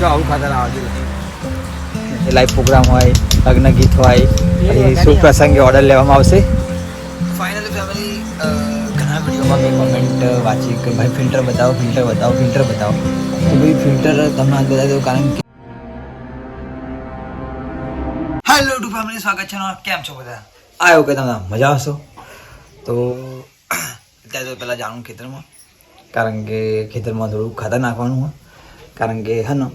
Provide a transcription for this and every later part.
જો આવું ખાતર આવે છે લાઈવ પ્રોગ્રામ હોય, લગ્ન ગીત હોય, પછી શુભ પ્રસંગે ઓર્ડર લેવામાં આવશે. ફાઇનલી ફેમિલી ઘણા વિડીયોમાં મેં કોમેન્ટ વાંચી કે ભાઈ ફિલ્ટર બતાવો, ફિલ્ટર બતાવો, ફિલ્ટર બતાવો. તો ભાઈ ફિલ્ટર તમને આજ બતાવી દઉં, કારણ કે હેલો ટુ ફેમિલી, સ્વાગત છે. કેમ છો બધા? આવ્યો કે તમે મજા હશો. તો અત્યારે તો પહેલાં જાણું ખેતરમાં, કારણ કે ખેતરમાં થોડું ખાતર નાખવાનું હોય. કારણ કે હા ને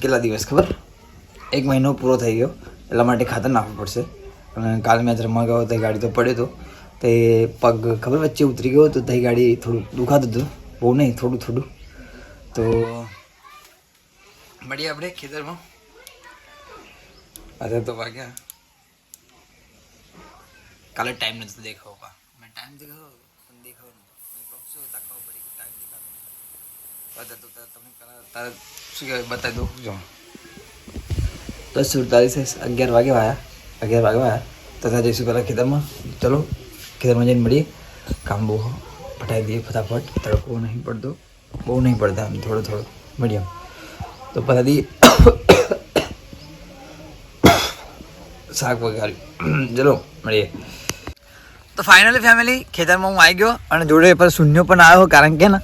કેટલા દિવસ ખબર, 1 મહિનો પૂરો થઈ ગયો, એટલા માટે ખાતર નાખવું પડશે. અને કાલે મેચ રમવા ગયો તો ગાડી તો પડ્યો હતો, તે પગ ખબર વચ્ચે ઉતરી ગયો તો તે ગાડી થોડું દુખાતું હતું, બહુ નહીં થોડું થોડું. તો મળીએ આપણે ખેતરમાં. અત્યારે તો વાગ્યા, કાલે ટાઈમ નથી દેખાવો, મેં ટાઈમ દેખાવો પણ દેખાવો નતો. મેં બોક્સો તાકાવ પડી કે ટાઈમ દેખાતો બધા. તો તમે તારે શું કહેવાય બતાવી દો. જો 10:47, 11 વાગે વાયા તો ત્યાં જઈશું પહેલાં ખેતરમાં. ચલો ખેતરમાં જઈને મળીએ. કામ બહુ પટાવી દઈએ ફટાફટ, તડકો નહીં પડતો, બહુ નહીં પડતા, થોડો થોડો મીડિયમ. તો પતાવી દઈએ, શાક વગાડ્યું. ચલો મળીએ. તો ફાઇનલી ફેમિલી ખેતરમાં હું આવી ગયો અને જોડે પર શૂન્યો પણ આવ્યો, કારણ કે ને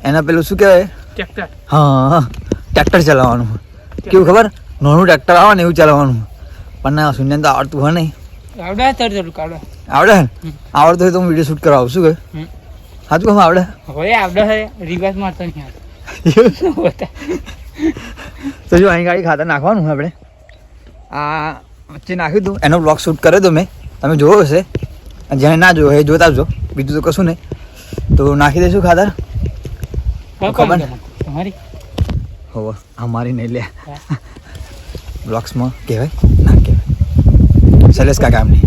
એના પેલું શું કહેવાય ટ્રેક્ટર. હા, ટ્રેક્ટર ચલાવવાનું. કેવું ખબર, નાનું ટ્રેક્ટર આવે ને એવું ચલાવવાનું. પણ શૂન્ય તો આવડતું હોય નહીં. આવડે આવડતું હોય તો હું વિડીયો શૂટ કરવા આવું. શું કહે સાચું કહું, આવડે રિવાજ મારતો નહીં. તો જો અહીં ગાડી ખાતર નાખવાનું આપણે આ વચ્ચે નાખ્યું હતું, એનો બ્લોગ શૂટ કર્યો હતો મેં, તમે જોયો હશે. જેને ના જોયો એ જોતા આવજો, બીજું તો કશું નહીં. તો નાખી દઈશું ખાતર. ખબર ને તમારી હોવ, અમારી નહીં લે, બ્લોગ્સમાં કહેવાય ના કહેવાય. શૈલેષ કાકા એમની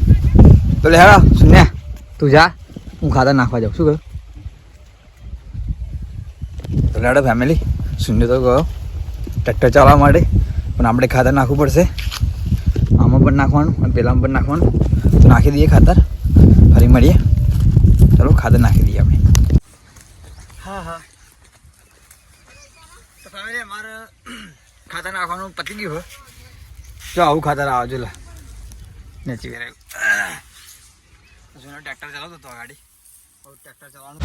તો લે હેડા સુન્યા, તું જા, હું ખાતર નાખવા જાઉં. શું કહ્યું? તો લેડો ફેમિલી, શૂન્ય તો ગયો ટ્રેક્ટર ચલાવવા માટે, પણ આપણે ખાતર નાખવું પડશે. આમાં પણ નાખવાનું અને પેલામાં પણ નાખવાનું. તો નાખી દઈએ ખાતર, ફરી મળીએ. ચાલો ખાતર નાખી દઈએ આપણે. હા તો ફેમિલી અમારે ખાતર નાખવાનું પતી ગયું હોય. જો આવું ખાતર આવે જો, લે નેચી કરે. જૂનો ટ્રેક્ટર ચલાવતો હતો ગાડી, ટ્રેક્ટર ચલાવવાનું.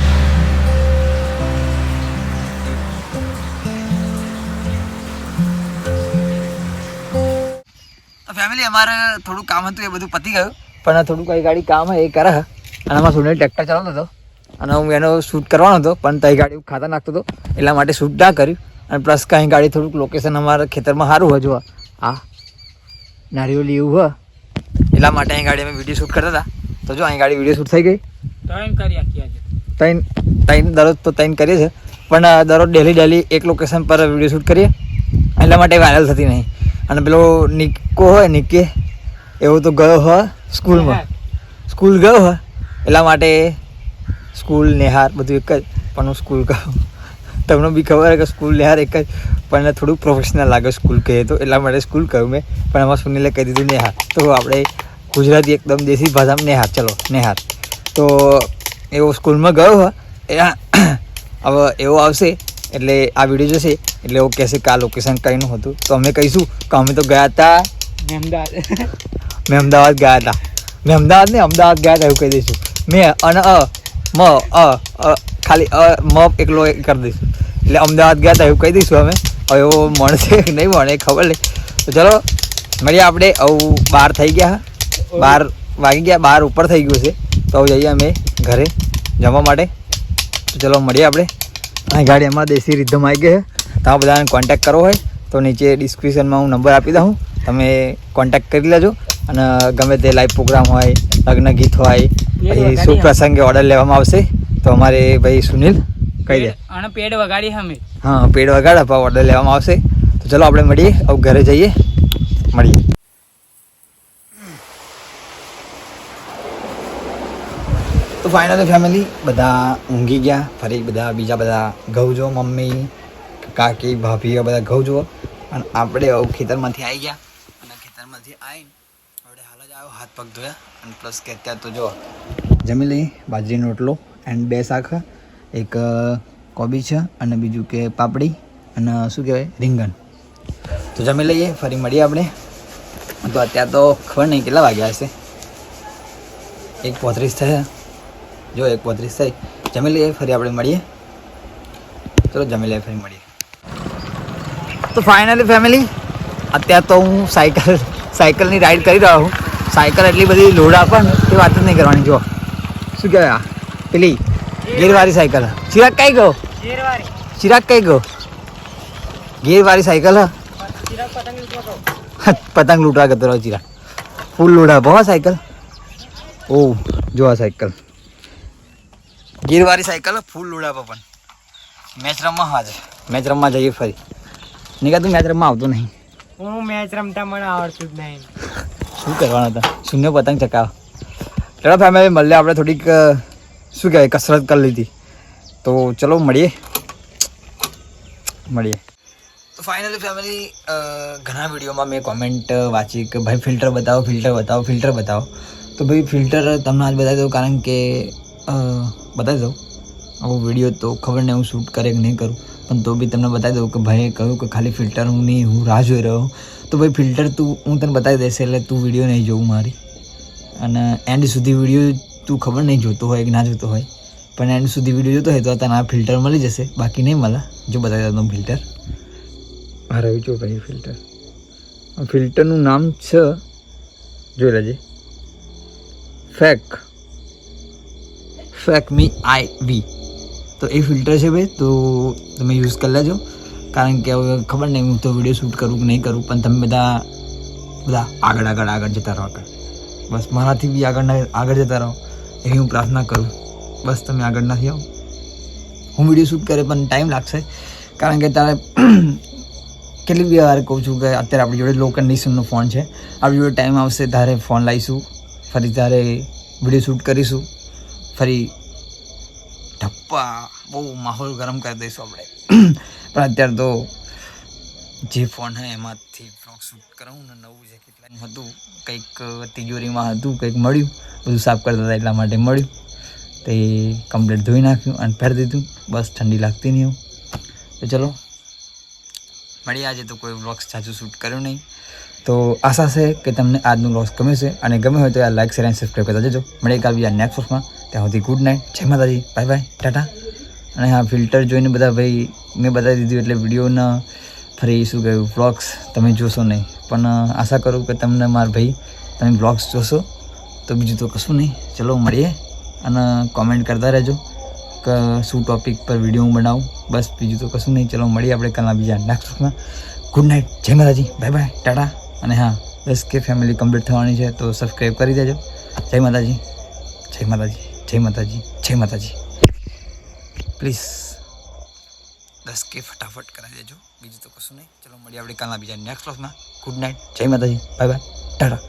તો ફેમિલી અમારે થોડું કામ હતું, એ બધું પતી ગયું. પણ થોડું કઈ ગાડી કામ હોય એ કરે. અને આમાં સુનિલ ટ્રેક્ટર ચલાવતો હતો અને હું એનો શૂટ કરવાનો હતો, પણ તઈ ગાડી ખાતર નાખતો હતો એટલા માટે શૂટ ના કર્યું. અને પ્લસ કાંઈ ગાડી થોડુંક લોકેશન અમારા ખેતરમાં સારું હોય. જો આ નારિયેળી એવું હોય એટલા માટે અહીં ગાડી અમે વિડીયો શૂટ કરતા હતા. તો જો અહીં ગાડી વિડીયો શૂટ થઈ ગઈ. ત્રણ દરરોજ તો ત્રણ કરીએ છીએ, પણ દરરોજ ડેલી એક લોકેશન પર વિડીયો શૂટ કરીએ, એટલા માટે વાયરલ થતી નહીં. અને પેલો નિક્કો હોય, નિકે એવો તો ગયો હોય સ્કૂલમાં, સ્કૂલ ગયો હોય એટલા માટે સ્કૂલ નેહાર બધું એક જ, પણ હું સ્કૂલ કહું. તમને બી ખબર કે સ્કૂલ નેહાર એક જ, પણ થોડુંક પ્રોફેશનલ લાગે સ્કૂલ કહીએ તો, એટલા માટે સ્કૂલ કહ્યું મેં. પણ આમાં સુનિલે કહી દીધું નેહાર. તો આપણે ગુજરાતી એકદમ દેશી ભાષામાં નેહાર, ચલો નેહાર. તો એવો સ્કૂલમાં ગયો હોય, હવે એવો આવશે એટલે આ વિડીયો જોશે એટલે એવું કહેશે કે આ લોકેશન કઈનું હતું. તો અમે કહીશું કે અમે તો ગયા હતા અમદાવાદ ગયા હતા. મેં અમદાવાદ ગયા હતા એવું કહી દઈશું. મેં અને ખાલી મ એકલો કરી દઈશું, એટલે અમદાવાદ ગયા હતા એવું કહી દઈશું અમે. હવે એવો મળશે કે નહીં મળે ખબર નહીં. તો ચલો મળીએ આપણે. હવે 12 થઈ ગયા, 12 વાગી ગયા, 12 ઉપર થઈ ગયું છે. તો હવે જઈએ અમે ઘરે જમવા માટે. તો ચલો મળીએ આપણે. અહીં ગાડી અમારા દેશી રીધમ આવી ગઈ છે. તમે બધાને કોન્ટેક્ટ કરવો હોય તો નીચે ડિસ્ક્રિપ્શનમાં હું નંબર આપી દઉં, તમે કોન્ટેક્ટ કરી લેજો. અને ગમે તે લાઈવ પ્રોગ્રામ હોય, લગ્ન ગીત હોય, પછી શુભ પ્રસંગે ઓર્ડર લેવામાં આવશે. તો અમારે ભાઈ સુનિલ કહી દે પેડ વગાડી અમે. હા, પેડ વગાડ ઓર્ડર લેવામાં આવશે. તો ચલો આપણે મળીએ, હવે ઘરે જઈએ મળીએ. તો ફાઇનલી ફેમિલી બધા ઊંઘી ગયા. ફરી બીજા બધા ઘઉં જો, મમ્મી કાકી ભાભીઓ બધા ઘઉં જુઓ. અને આપણે ખેતરમાંથી આવી ગયા. અને ખેતરમાંથી આવીને આપણે હાલ જ આવ્યો, હાથ પગ ધોયા. અને પ્લસ કે અત્યારે તો જો જમી લઈ બાજરીનો રોટલો એન્ડ 2 શાક, એક કોબી છે અને બીજું કે પાપડી અને શું કહેવાય રીંગણ. તો જમી લઈએ, ફરી મળીએ આપણે. તો અત્યારે તો ખબર નહીં કેટલા વાગ્યા હશે, 1:35 થયા. જો 1:35 થઈ, જમી લઈએ, ફરી આપણે મળીએ. ચલો જમી લઈએ, ફરી મળીએ. તો ફાઇનલી ફેમિલી, અત્યારે તો હું સાયકલની રાઈડ કરી રહ્યો છું. સાયકલ એટલી બધી લોડ આપે ને એ વાત જ નહીં કરવાની. જો શું કહેવાય, પેલી ગેરવાળી સાયકલ. ચિરાગ કઈ ગયો? ચિરાગ કઈ ગયો? ગેરવાળી સાયકલ પતંગ લૂંટવા ગતો રહ્યો ચિરાગ. ફૂલ લોડ આપો હા સાયકલ. ઓ જો આ સાયકલ ગેરવાળી સાયકલ ફૂલ લોડ આપો. પણ મેચ રમવા આજે મેચ રમવા જઈએ ફરી. નિકા તું મેચ રમવા આવતો નહીં. હું મેચ રમતા મને આવડતું જ નહીં. શું કરવાનું હતા? શૂન્ય પતંગ ચકાવ. ચલો ફેમિલી મળીએ, આપણે થોડીક શું કહેવાય કસરત કરી લીધી. તો ચલો મળીએ. તો ફાઇનલી ફેમિલી, ઘણા વિડીયોમાં મેં કોમેન્ટ વાંચી કે ભાઈ ફિલ્ટર બતાવો. તો ભાઈ ફિલ્ટર તમને આજ બતાવી દઉં, કારણ કે બતાવી દઉં. આવો વિડીયો તો ખબર નહીં હું શૂટ કરે કે નહીં કરું, પણ તો બી તમને બતાવી દઉં કે ભાઈએ કહ્યું કે ખાલી ફિલ્ટર હું રાહ જોઈ રહ્યો. તો ભાઈ ફિલ્ટર હું તને બતાવી દઈશ, એટલે તું વિડીયો નહીં જોવું મારી. અને એન્ડ સુધી વિડીયો તું ખબર નહીં જોતો હોય કે ના જોતો હોય, પણ એન્ડ સુધી વિડીયો જોતો હોય તો તને આ ફિલ્ટર મળી જશે, બાકી નહીં મળે. જો બતાવી દઉં ફિલ્ટર. હા રહ્યું જો ભાઈ ફિલ્ટર. આ ફિલ્ટરનું નામ છે, જોઈ લેજે, ફેક મી IV. તો એ ફિલ્ટર છે ભાઈ, તો તમે યુઝ કરી લેજો. કારણ કે હવે ખબર નહીં હું તો વિડીયો શૂટ કરું કે નહીં કરું, પણ તમે બધા આગળ જતા રહો. બસ મારાથી બી આગળ જતા રહો એવી હું પ્રાર્થના કરું. બસ તમે આગળ નથી આવો. હું વિડીયો શૂટ કરે પણ ટાઈમ લાગશે, કારણ કે તારે કેટલી બી વાર કહું છું કે અત્યારે આપણી જોડે લો કન્ડિશનનો ફોન છે. આપણી જોડે ટાઈમ આવશે તારે ફોન લાવીશું, ફરી તારે વિડીયો શૂટ કરીશું, ફરી ઢપ્પા બહુ માહોલ ગરમ કરી દઈશું આપણે. પણ અત્યારે તો જે ફોન છે એમાંથી વ્લોગ શૂટ કરાવું ને, નવું છે કેટલા હતું, કંઈક તિજોરીમાં હતું, કંઈક મળ્યું, બધું સાફ કરતા હતા એટલા માટે મળ્યું. તે કમ્પ્લીટ ધોઈ નાખ્યું અને પહેરી દીધું. બસ ઠંડી લાગતી નહીં. તો ચલો મળીએ. આજે તો કોઈ વ્લોગ્સ જાજુ શૂટ કર્યું નહીં, તો આશા છે કે તમને આજનું વ્લોગ્સ ગમ્યું છે, અને ગમે હોય તો યાર લાઈક શેર અને સબસ્ક્રાઈબ કરતા જજો. મળીએ કાલ બીજા નેક્સ્ટ વ્લોગમાં. ત્યાં સુધી ગુડ નાઇટ, જય માતાજી, બાય બાય, ટાટા. અને હા, ફિલ્ટર જોઈને બધા ભાઈ મેં બતાવી દીધું એટલે વિડીયોના ફરી શું કહ્યું વ્લોગ્સ તમે જોશો નહીં, પણ આશા કરું કે તમને મારા ભાઈ તમે વ્લોગ્સ જોશો. તો બીજું તો કશું નહીં. ચલો મળીએ, અને કોમેન્ટ કરતા રહેજો કે શું ટૉપિક પર વિડીયો હું બનાવું. બસ બીજું તો કશું નહીં. ચલો મળીએ આપણે કાલના બીજા નેક્સ્ટ વ્લોગમાં. ગુડ નાઇટ, જય માતાજી, બાય બાય, ટાટા. અને હા, 10K ફેમિલી કમ્પ્લીટ થવાની છે, તો સબસ્ક્રાઈબ કરી દેજો. જય માતાજી, જય માતાજી, જય માતાજી, જય માતાજી. પ્લીઝ 10K ફટાફટ કરાવી દેજો. બીજું તો કશું નહીં. ચલો મળીએ આપણે કાલના બીજા નેક્સ્ટ વ્લોગમાં. ગુડ નાઇટ, જય માતાજી, બાય બાય, ટાટા.